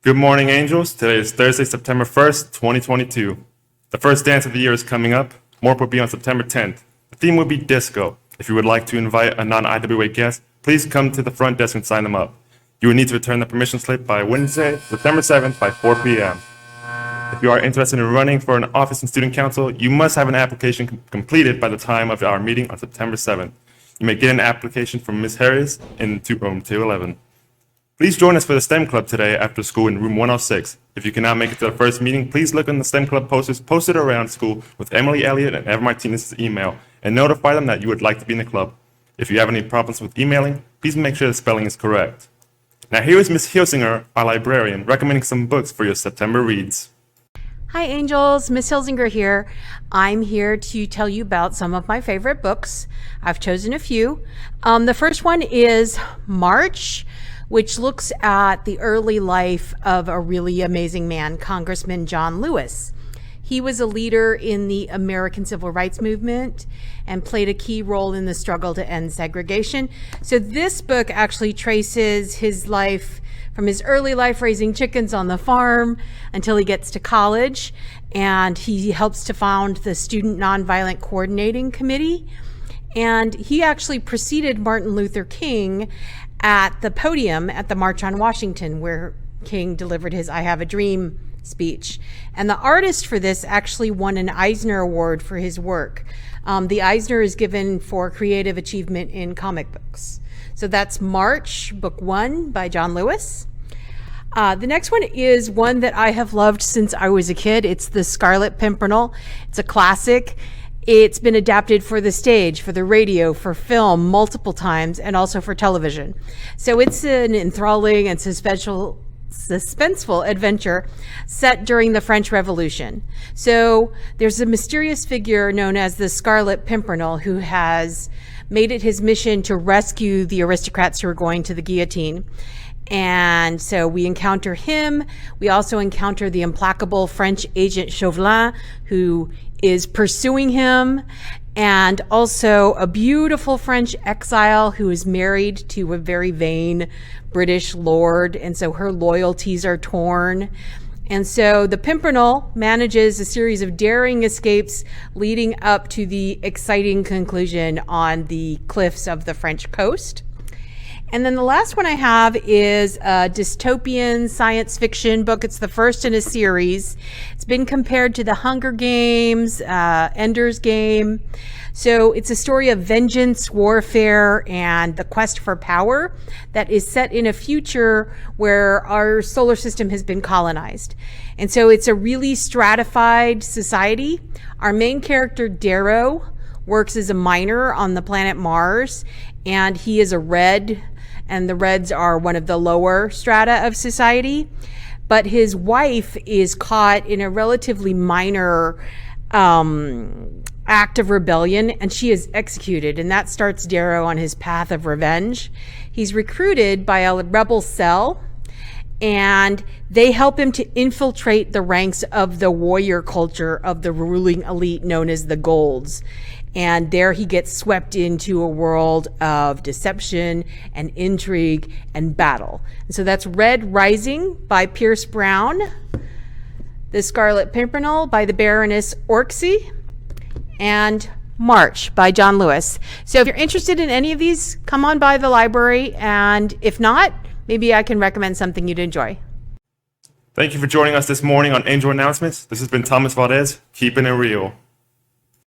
Good morning, Angels. Today is Thursday, September 1st, 2022. The first dance of the year is coming up. Morp will be on September 10th. The theme will be disco. If you would like to invite a non-IWA guest, please come to the front desk and sign them up. You will need to return the permission slip by Wednesday, September 7th by 4 p.m. If you are interested in running for an office in Student Council, you must have an application completed by the time of our meeting on September 7th. You may get an application from Ms. Harris in room 211. Please join us for the STEM Club today after school in room 106. If you cannot make it to the first meeting, please look on the STEM Club posters posted around school with Emily Elliott and Eva Martinez's email and notify them that you would like to be in the club. If you have any problems with emailing, please make sure the spelling is correct. Now here is Ms. Hilsinger, our librarian, recommending some books for your September reads. Hi Angels, Miss Hilsinger here. I'm here to tell you about some of my favorite books. I've chosen a few. The first one is March, which looks at the early life of a really amazing man, Congressman John Lewis. He was a leader in the American Civil Rights Movement and played a key role in the struggle to end segregation. So this book actually traces his life from his early life raising chickens on the farm until he gets to college, and he helps to found the Student Nonviolent Coordinating Committee. And he actually preceded Martin Luther King at the podium at the March on Washington, where King delivered his I Have a Dream speech. And the artist for this actually won an Eisner Award for his work. The Eisner is given for creative achievement in comic books. So that's March, book 1 by John Lewis. The next one is one that I have loved since I was a kid. It's The Scarlet Pimpernel. It's a classic. It's been adapted for the stage, for the radio, for film multiple times, and also for television. So it's an enthralling and suspenseful adventure set during the French Revolution. So there's a mysterious figure known as the Scarlet Pimpernel who has made it his mission to rescue the aristocrats who are going to the guillotine. And so we encounter him. We also encounter the implacable French agent Chauvelin, who is pursuing him, and also a beautiful French exile who is married to a very vain British lord, and so her loyalties are torn. And so the Pimpernel manages a series of daring escapes leading up to the exciting conclusion on the cliffs of the French coast. And then the last one I have is a dystopian science fiction book. It's the first in a series. It's been compared to The Hunger Games, Ender's Game. So it's a story of vengeance, warfare, and the quest for power that is set in a future where our solar system has been colonized. And so it's a really stratified society. Our main character, Darrow, works as a miner on the planet Mars, and he is a red, and the Reds are one of the lower strata of society. But his wife is caught in a relatively minor act of rebellion, and she is executed, and that starts Darrow on his path of revenge. He's recruited by a rebel cell, and they help him to infiltrate the ranks of the warrior culture of the ruling elite known as the Golds. And there he gets swept into a world of deception and intrigue and battle. And so that's Red Rising by Pierce Brown, The Scarlet Pimpernel by the Baroness Orczy, and March by John Lewis. So if you're interested in any of these, come on by the library, and if not, maybe I can recommend something you'd enjoy. Thank you for joining us this morning on Angel Announcements. This has been Thomas Valdez, keeping it real.